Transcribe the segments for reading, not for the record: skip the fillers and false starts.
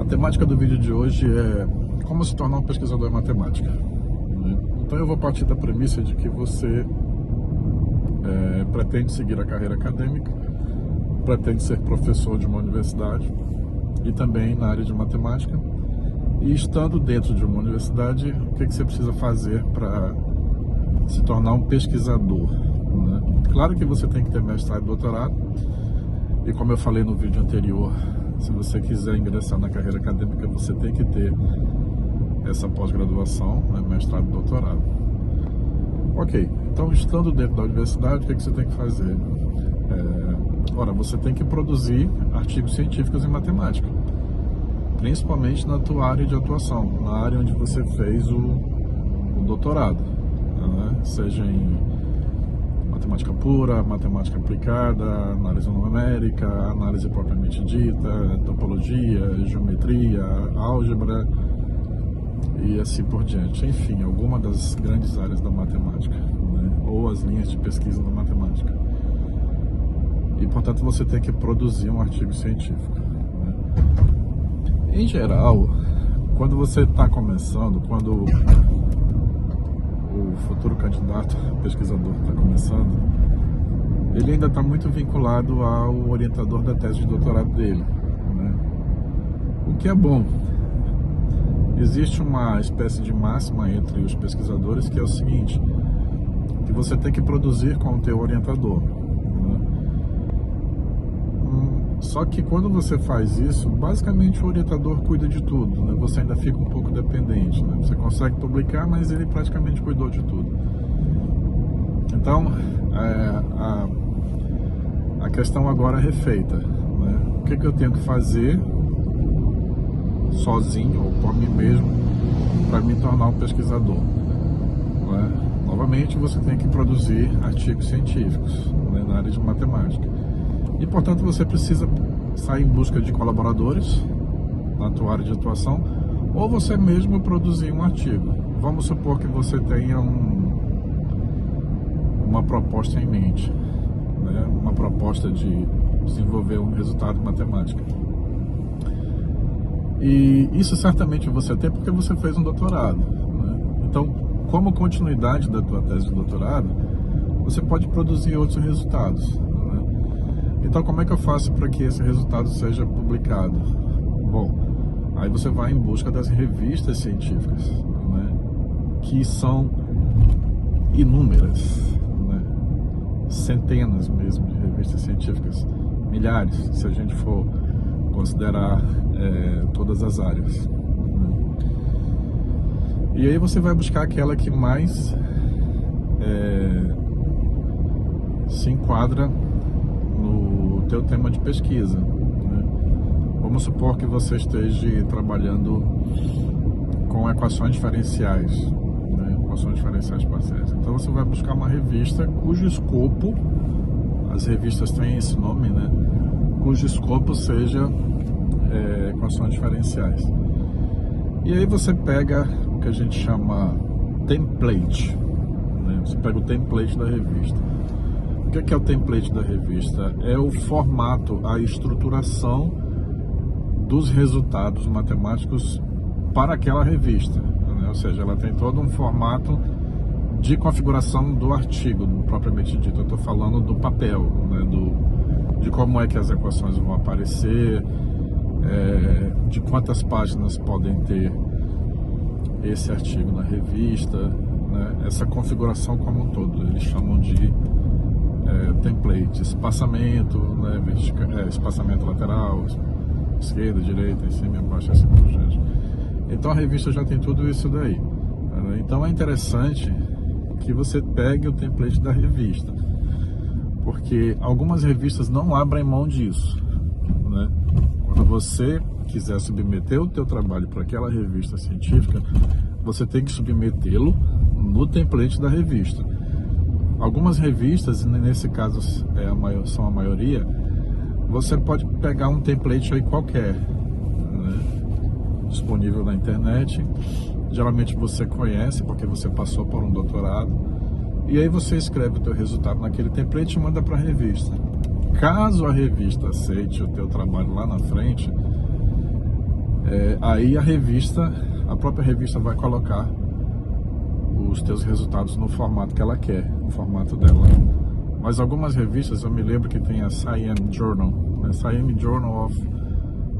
temática do vídeo de hoje é como se tornar um pesquisador em matemática. Então eu vou partir da premissa de que você pretende seguir a carreira acadêmica, pretende ser professor de uma universidade e também na área de matemática. E estando dentro de uma universidade, o que você precisa fazer para se tornar um pesquisador? Claro que você tem que ter mestrado e doutorado, e como eu falei no vídeo anterior, se você quiser ingressar na carreira acadêmica, você tem que ter essa pós-graduação, mestrado e doutorado. Ok, então estando dentro da universidade, o que você tem que fazer? Ora, você tem que produzir artigos científicos em matemática, principalmente na tua área de atuação, na área onde você fez o doutorado, seja em matemática pura, matemática aplicada, análise numérica, análise propriamente dita, topologia, geometria, álgebra e assim por diante. Enfim, alguma das grandes áreas da matemática, ou as linhas de pesquisa da matemática. E, portanto, você tem que produzir um artigo científico. Em geral, quando você está começando, quando o futuro candidato pesquisador está começando, ele ainda está muito vinculado ao orientador da tese de doutorado dele, o que é bom. Existe uma espécie de máxima entre os pesquisadores que é o seguinte, que você tem que produzir com o teu orientador, Só que quando você faz isso, basicamente o orientador cuida de tudo, Você ainda fica um pouco dependente, Você consegue publicar, mas ele praticamente cuidou de tudo. Então, a questão agora é refeita, O que eu tenho que fazer sozinho ou por mim mesmo para me tornar um pesquisador? Novamente, você tem que produzir artigos científicos, na área de matemática. E, portanto, você precisa sair em busca de colaboradores na tua área de atuação, ou você mesmo produzir um artigo. Vamos supor que você tenha uma proposta em mente, uma proposta de desenvolver um resultado matemático. E isso certamente você tem porque você fez um doutorado. Então, como continuidade da tua tese de doutorado, você pode produzir outros resultados. Então, como é que eu faço para que esse resultado seja publicado? Bom, aí você vai em busca das revistas científicas, que são inúmeras, centenas mesmo de revistas científicas, milhares, se a gente for considerar todas as áreas. E aí você vai buscar aquela que mais se enquadra no teu tema de pesquisa. Vamos supor que você esteja trabalhando com equações diferenciais, equações diferenciais parciais. Então você vai buscar uma revista cujo escopo, as revistas têm esse nome, cujo escopo seja equações diferenciais. E aí você pega o que a gente chama template, Você pega o template da revista. O que é o template da revista? É o formato, a estruturação dos resultados matemáticos para aquela revista, Ou seja, ela tem todo um formato de configuração do artigo, propriamente dito. Eu estou falando do papel, de como é que as equações vão aparecer, de quantas páginas podem ter esse artigo na revista, essa configuração como um todo. Eles chamam de template, espaçamento, espaçamento lateral, esquerda, direita, em cima, embaixo, assim por diante. Então a revista já tem tudo isso daí. Então é interessante que você pegue o template da revista, porque algumas revistas não abrem mão disso, Quando você quiser submeter o teu trabalho para aquela revista científica, você tem que submetê-lo no template da revista. Algumas revistas, nesse caso são a maioria, você pode pegar um template aí qualquer, disponível na internet. Geralmente você conhece porque você passou por um doutorado, e aí você escreve o teu resultado naquele template e manda para a revista. Caso a revista aceite o teu trabalho lá na frente, Aí a própria revista vai colocar os teus resultados no formato que ela quer, no formato dela. Mas algumas revistas, eu me lembro que tem a Science Journal, né? Science Journal of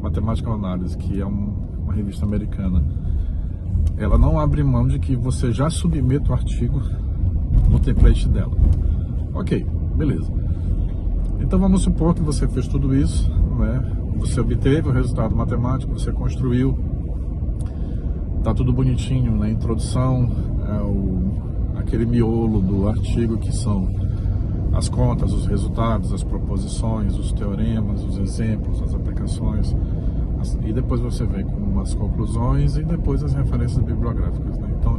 Mathematical Analysis, que é uma revista americana. Ela não abre mão de que você já submeta o artigo no template dela. Ok, beleza. Então vamos supor que você fez tudo isso, né? Você obteve o resultado matemático, você construiu, tá tudo bonitinho na introdução, aquele miolo do artigo que são as contas, os resultados, as proposições, os teoremas, os exemplos, as aplicações, e depois você vem com as conclusões e depois as referências bibliográficas, né? Então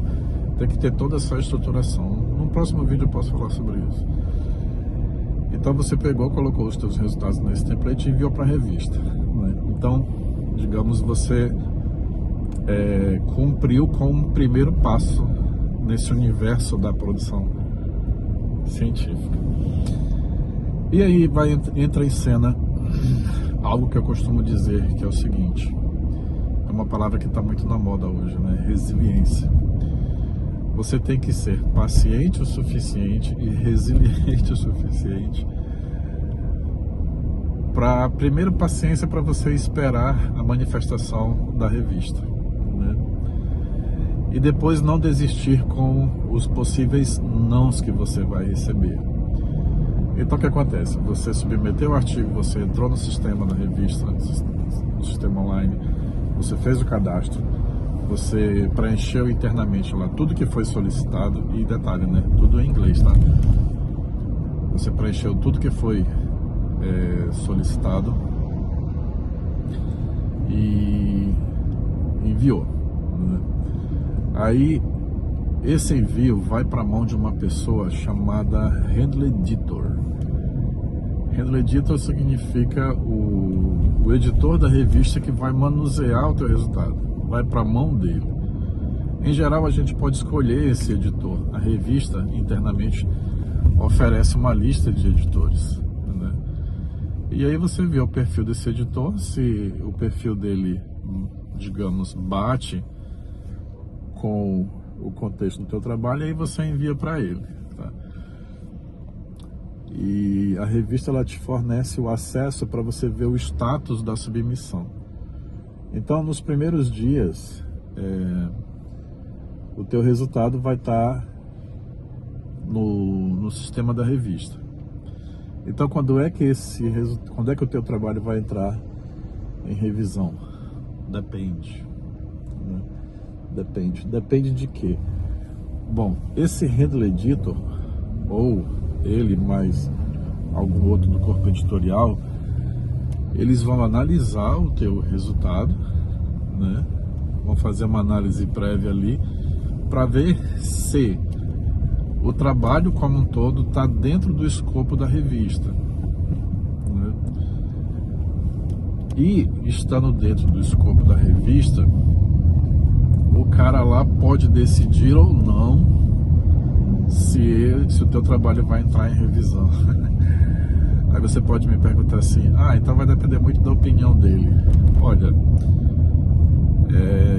tem que ter toda essa estruturação. No próximo vídeo eu posso falar sobre isso. Então você pegou, colocou os seus resultados nesse template e enviou para a revista, né? Então, digamos, você cumpriu com o primeiro passo nesse universo da produção científica. E aí entra em cena algo que eu costumo dizer, que é o seguinte, é uma palavra que está muito na moda hoje, né? Resiliência. Você tem que ser paciente o suficiente e resiliente o suficiente para, primeiro, paciência para você esperar a manifestação da revista, né? E depois não desistir com os possíveis nãos que você vai receber. Então o que acontece? Você submeteu o artigo, você entrou no sistema da revista, no sistema online, você fez o cadastro, você preencheu internamente lá tudo que foi solicitado, e detalhe, né? Tudo em inglês, tá? Você preencheu tudo que foi solicitado e enviou, né? Aí esse envio vai para a mão de uma pessoa chamada Handle Editor. Handle Editor significa o editor da revista que vai manusear o teu resultado. Vai para a mão dele. Em geral, a gente pode escolher esse editor. A revista, internamente, oferece uma lista de editores, né? E aí você vê o perfil desse editor. Se o perfil dele, digamos, bate com o contexto do teu trabalho, aí você envia para ele, tá? E a revista, ela te fornece o acesso para você ver o status da submissão. Então, nos primeiros dias, o teu resultado vai estar no sistema da revista. Então, quando é que o teu trabalho vai entrar em revisão? Depende, né? Depende de quê? Bom, esse Handle Editor, ou ele mais algum outro do corpo editorial, eles vão analisar o teu resultado, né? Vão fazer uma análise prévia ali para ver se o trabalho como um todo está dentro do escopo da revista, né? E estando dentro do escopo da revista, o cara lá pode decidir ou não se o teu trabalho vai entrar em revisão. Aí você pode me perguntar assim, então vai depender muito da opinião dele. Olha,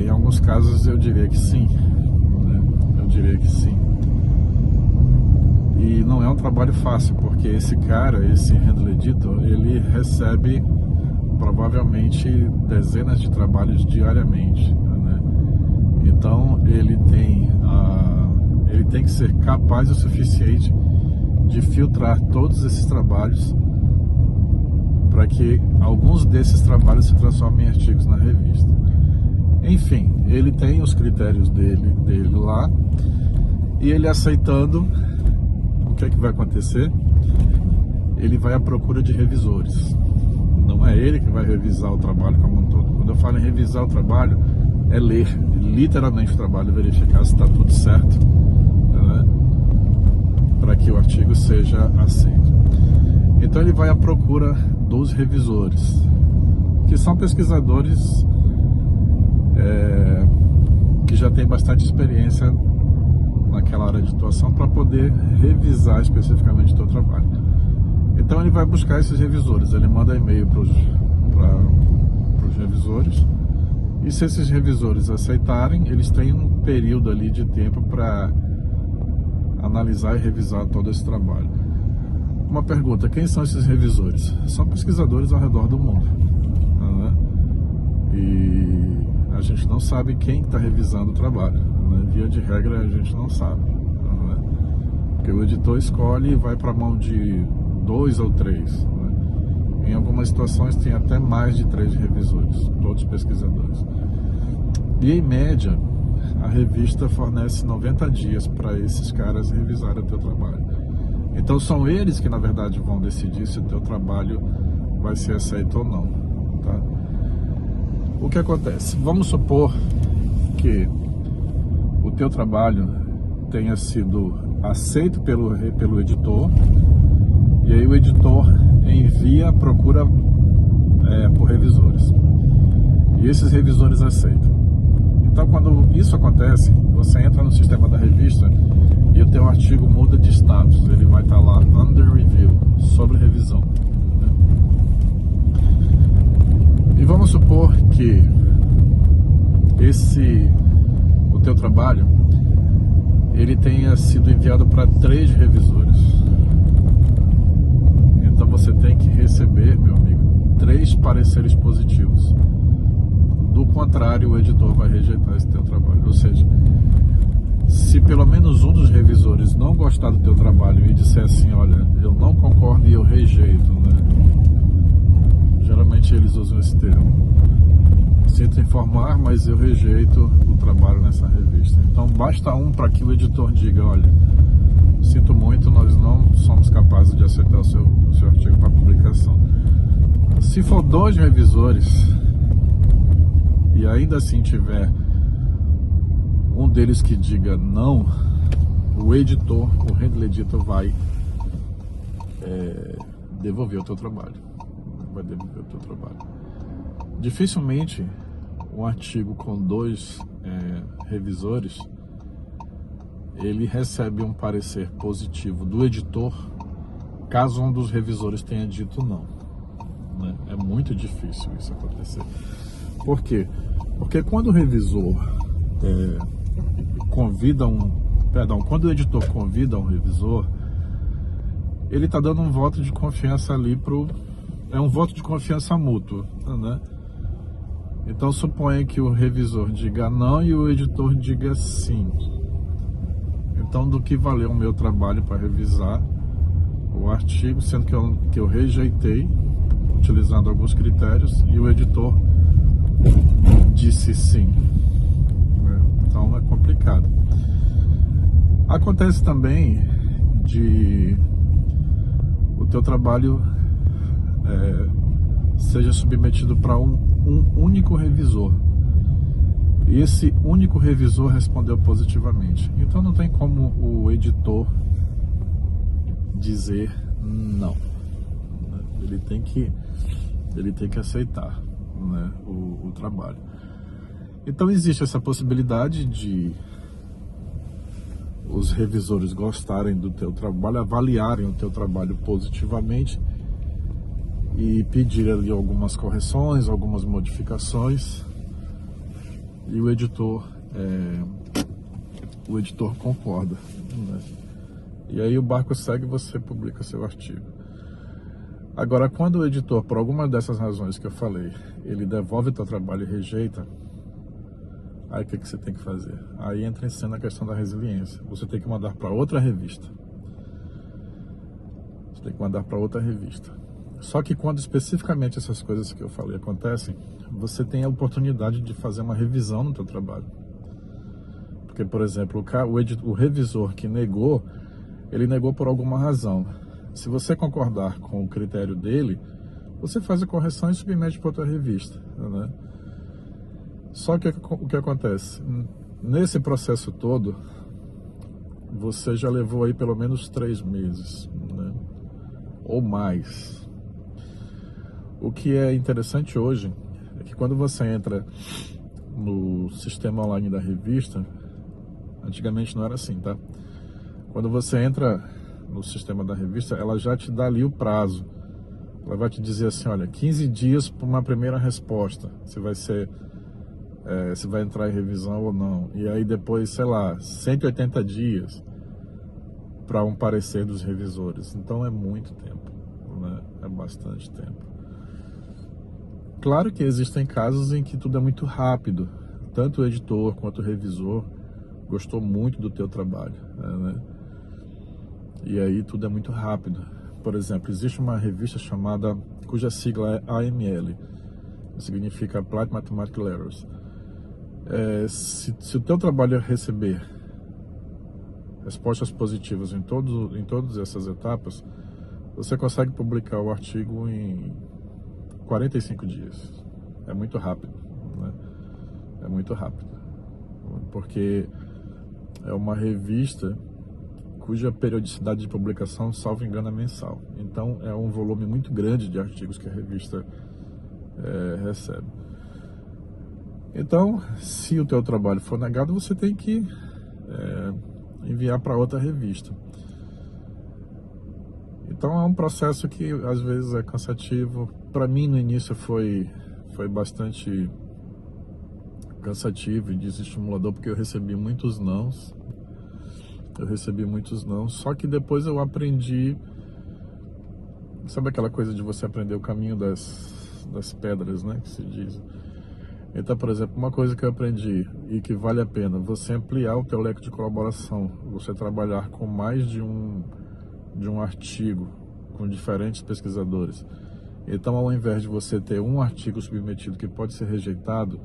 em alguns casos eu diria que sim, né? Eu diria que sim. E não é um trabalho fácil, porque esse Handle Editor, ele recebe provavelmente dezenas de trabalhos diariamente, né? Então ele tem que ser capaz o suficiente de filtrar todos esses trabalhos para que alguns desses trabalhos se transformem em artigos na revista. Enfim, ele tem os critérios dele lá, e ele aceitando, o que é que vai acontecer? Ele vai à procura de revisores. Não é ele que vai revisar o trabalho como um todo. Quando eu falo em revisar o trabalho, é ler literalmente o trabalho, verificar se está tudo certo, né? Para que o artigo seja aceito. Então ele vai à procura dos revisores, que são pesquisadores que já têm bastante experiência naquela área de atuação para poder revisar especificamente o teu trabalho. Então ele vai buscar esses revisores, ele manda e-mail para os revisores, E se esses revisores aceitarem, eles têm um período ali de tempo para analisar e revisar todo esse trabalho. Uma pergunta: quem são esses revisores? São pesquisadores ao redor do mundo, né? E a gente não sabe quem está revisando o trabalho, né? Via de regra, a gente não sabe, né? Porque o editor escolhe e vai para a mão de 2 ou 3, né? Em algumas situações tem até mais de 3 revisores, todos pesquisadores. E em média, a revista fornece 90 dias para esses caras revisarem o teu trabalho. Então são eles que na verdade vão decidir se o teu trabalho vai ser aceito ou não, tá? O que acontece? Vamos supor que o teu trabalho tenha sido aceito pelo editor, e aí o editor envia a procura por revisores, e esses revisores aceitam. Então, quando isso acontece, você entra no sistema da revista e o teu artigo muda de status. Ele vai estar lá, under review, sobre revisão, né? E vamos supor que o teu trabalho, ele tenha sido enviado para 3 revisores. Então você tem que receber, meu amigo, 3 pareceres positivos. Do contrário, o editor vai rejeitar esse teu trabalho. Ou seja, se pelo menos um dos revisores não gostar do teu trabalho e disser assim: olha, eu não concordo e eu rejeito, né? Geralmente eles usam esse termo: sinto informar, mas eu rejeito o trabalho nessa revista. Então basta um para que o editor diga: olha, sinto muito, nós não somos capazes de aceitar o seu artigo para publicação. Se for 2 revisores e ainda assim tiver um deles que diga não, o handle editor vai devolver o teu trabalho. Vai devolver o teu trabalho. Dificilmente um artigo com 2 revisores, ele recebe um parecer positivo do editor, caso um dos revisores tenha dito não, né? É muito difícil isso acontecer. Por quê? Porque quando o revisor quando o editor convida um revisor, ele está dando um voto de confiança ali é um voto de confiança mútuo, né? Então suponha que o revisor diga não e o editor diga sim. Então, do que valeu o meu trabalho para revisar o artigo, sendo que eu rejeitei, utilizando alguns critérios, e o editor disse sim. Então é complicado. Acontece também de o teu trabalho seja submetido para um único revisor. E esse único revisor respondeu positivamente. Então não tem como o editor dizer não. Ele tem que aceitar, né, o trabalho. Então existe essa possibilidade de os revisores gostarem do teu trabalho, avaliarem o teu trabalho positivamente e pedir ali algumas correções, algumas modificações, e o editor concorda, né? E aí o barco segue e você publica seu artigo. Agora, quando o editor, por alguma dessas razões que eu falei, ele devolve o teu trabalho e rejeita, aí o que você tem que fazer? Aí entra em cena a questão da resiliência. Você tem que mandar para outra revista. Só que quando especificamente essas coisas que eu falei acontecem, você tem a oportunidade de fazer uma revisão no teu trabalho. Porque, por exemplo, o revisor que negou, ele negou por alguma razão. Se você concordar com o critério dele, você faz a correção e submete para outra revista, né? Só que o que acontece? Nesse processo todo, você já levou aí pelo menos 3 meses, né? Ou mais. O que é interessante hoje é que quando você entra no sistema online da revista, antigamente não era assim, tá? Quando você entra no sistema da revista, ela já te dá ali o prazo. Ela vai te dizer assim: olha, 15 dias para uma primeira resposta, se vai ser se vai entrar em revisão ou não. E aí depois, sei lá, 180 dias para um parecer dos revisores. Então é muito tempo, né? É bastante tempo. Claro que existem casos em que tudo é muito rápido. Tanto o editor quanto o revisor gostou muito do teu trabalho, né? E aí tudo é muito rápido. Por exemplo, existe uma revista cuja sigla é AML, que significa Applied Mathematical Errors. Se o teu trabalho receber respostas positivas em todas essas etapas, você consegue publicar o artigo em 45 dias. É muito rápido, né? É muito rápido. Porque é uma revista cuja periodicidade de publicação, salvo engano, é mensal. Então, é um volume muito grande de artigos que a revista recebe. Então, se o teu trabalho for negado, você tem que enviar para outra revista. Então, é um processo que, às vezes, é cansativo. Para mim, no início, foi bastante cansativo e desestimulador, porque eu recebi muitos nãos. Só que depois eu aprendi, sabe aquela coisa de você aprender o caminho das pedras, né, que se diz. Então, por exemplo, uma coisa que eu aprendi e que vale a pena, você ampliar o teu leque de colaboração, você trabalhar com mais de um artigo, com diferentes pesquisadores. Então, ao invés de você ter um artigo submetido que pode ser rejeitado,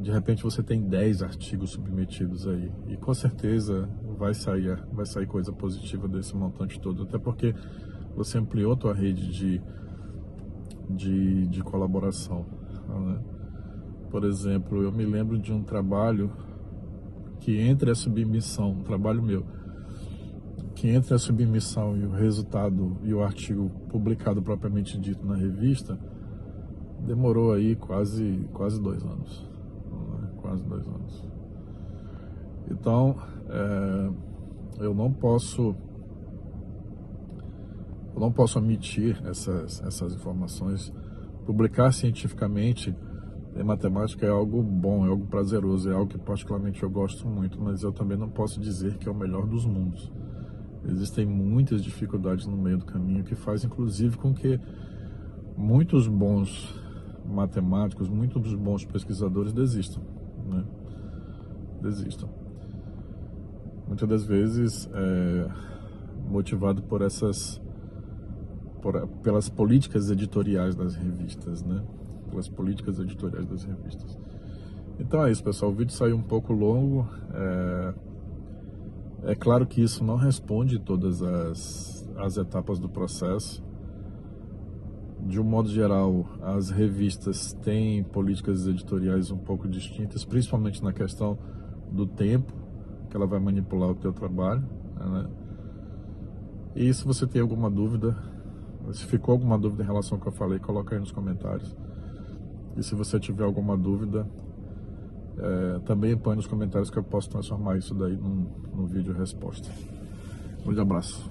de repente você tem 10 artigos submetidos aí, e com certeza vai sair coisa positiva desse montante todo, até porque você ampliou a tua rede de colaboração, né? Por exemplo, eu me lembro de um trabalho que entre a submissão, um trabalho meu, que entre a submissão e o resultado e o artigo publicado propriamente dito na revista, demorou aí quase 2 anos, né? Quase 2 anos. Então, eu não posso omitir essas informações. Publicar cientificamente em matemática é algo bom, é algo prazeroso, é algo que particularmente eu gosto muito, mas eu também não posso dizer que é o melhor dos mundos. Existem muitas dificuldades no meio do caminho que faz, inclusive, com que muitos bons matemáticos, muitos bons pesquisadores desistam, né? Desistam. Muitas das vezes motivado pelas políticas editoriais das revistas, né? Pelas políticas editoriais das revistas. Então é isso, pessoal. O vídeo saiu um pouco longo. É claro que isso não responde todas as etapas do processo. De um modo geral, as revistas têm políticas editoriais um pouco distintas, principalmente na questão do tempo que ela vai manipular o teu trabalho, né? E se você tem alguma dúvida, se ficou alguma dúvida em relação ao que eu falei, coloca aí nos comentários. E se você tiver alguma dúvida, também põe nos comentários que eu posso transformar isso daí num vídeo resposta. Um grande abraço.